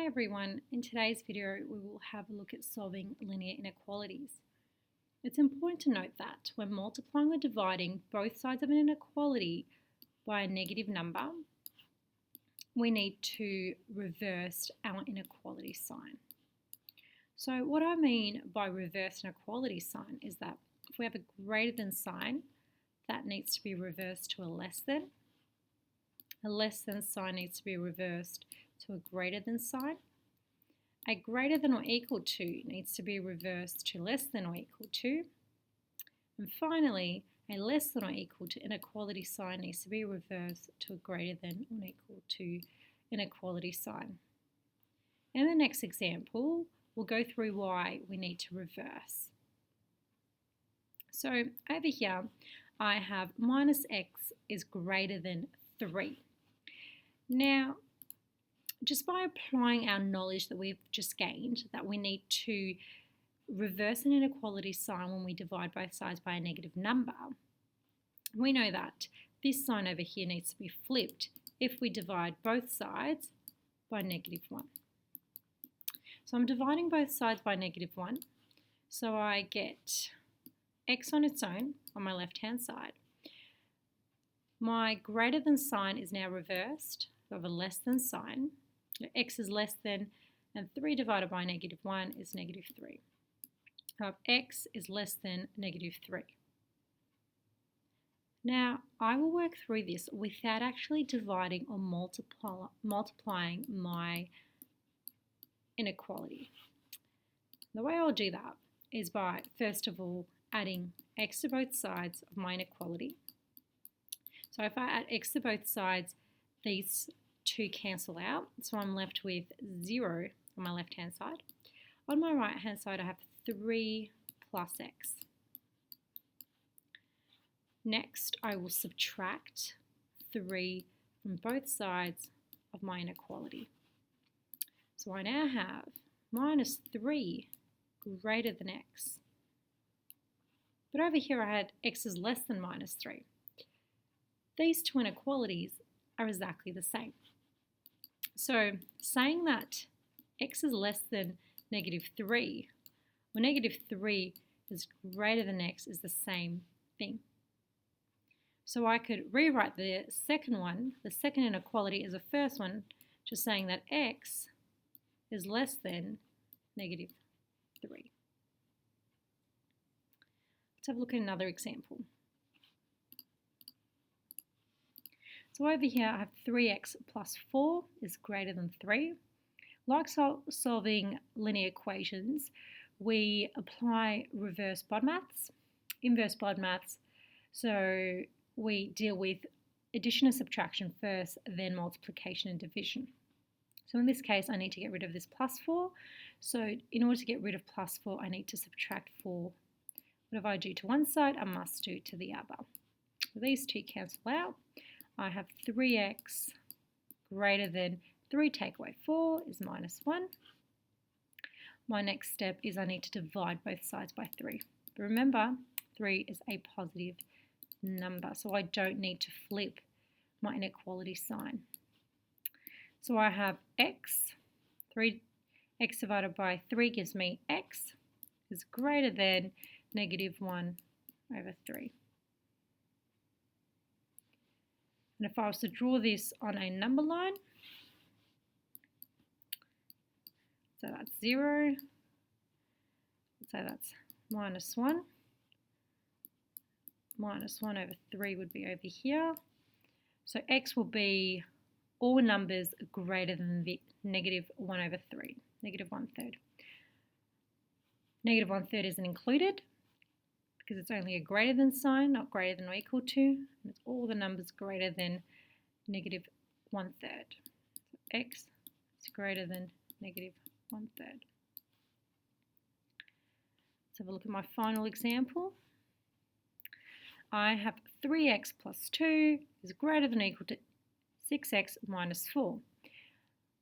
Hi everyone, in today's video we will have a look at solving linear inequalities. It's important to note that when multiplying or dividing both sides of an inequality by a negative number, we need to reverse our inequality sign. So what I mean by reverse inequality sign is that if we have a greater than sign, that needs to be reversed to a less than sign needs to be reversed to a greater than sign. A greater than or equal to needs to be reversed to less than or equal to. And finally, a less than or equal to inequality sign needs to be reversed to a greater than or equal to inequality sign. In the next example, we'll go through why we need to reverse. So over here, I have minus x is greater than 3. Now, just by applying our knowledge that we've just gained, that we need to reverse an inequality sign when we divide both sides by a negative number, we know that this sign over here needs to be flipped if we divide both sides by negative 1. So I'm dividing both sides by negative 1, so I get x on its own on my left-hand side. My greater than sign is now reversed. So I have a less than sign. X is less than, and 3 divided by negative 1 is negative 3. I have x is less than negative 3. Now, I will work through this without actually dividing or multiplying my inequality. The way I'll do that is by, first of all, adding x to both sides of my inequality. So if I add x to both sides, these two cancel out, so I'm left with 0 on my left-hand side. On my right-hand side, I have 3 plus x. Next, I will subtract 3 from both sides of my inequality. So I now have minus 3 greater than x. But over here, I had x is less than minus 3. These two inequalities are exactly the same. So saying that x is less than negative 3, or negative 3 is greater than x is the same thing. So I could rewrite the second one, the second inequality, as the first one, just saying that x is less than negative 3. Let's have a look at another example. So over here I have 3x plus 4 is greater than 3. Like solving linear equations, we apply reverse BODMAS, inverse BODMAS. So we deal with addition and subtraction first, then multiplication and division. So in this case I need to get rid of this plus 4. So in order to get rid of plus 4 I need to subtract 4. Whatever I do to one side I must do to the other. So these two cancel out. I have 3x greater than 3 take away 4 is minus 1. My next step is I need to divide both sides by 3. But remember, 3 is a positive number, so I don't need to flip my inequality sign. So I have x divided by 3 gives me x is greater than negative 1 over 3. And if I was to draw this on a number line, so that's 0, so that's minus 1. Minus 1 over 3 would be over here. So x will be all numbers greater than the negative 1 over 3, negative 1/3. Negative 1/3 isn't included, because it's only a greater than sign, not greater than or equal to, and it's all the numbers greater than negative 1/3. So x is greater than negative 1/3. Let's have a look at my final example. I have 3x plus 2 is greater than or equal to 6x minus 4.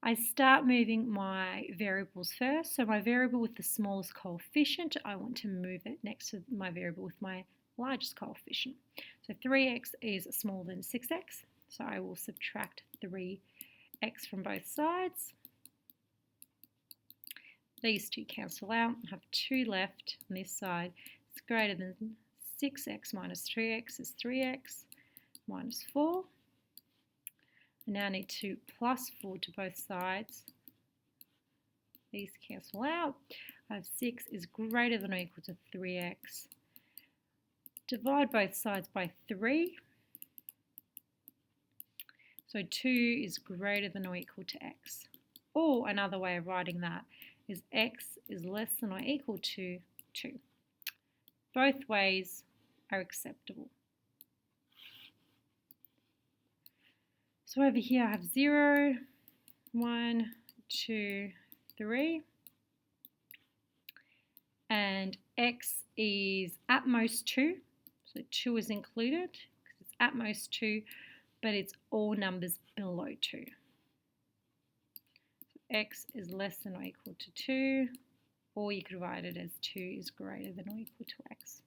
I start moving my variables first. So my variable with the smallest coefficient, I want to move it next to my variable with my largest coefficient. So 3x is smaller than 6x, so I will subtract 3x from both sides. These two cancel out. I have 2 left on this side. It's greater than 6x minus 3x is 3x minus 4. I now need to plus 4 to both sides. These cancel out. I have 6 is greater than or equal to 3x. Divide both sides by 3. So 2 is greater than or equal to x. Or another way of writing that is x is less than or equal to 2. Both ways are acceptable. So over here I have 0, 1, 2, 3. And x is at most 2. So 2 is included because it's at most 2, but it's all numbers below 2. So x is less than or equal to 2, or you could write it as 2 is greater than or equal to x.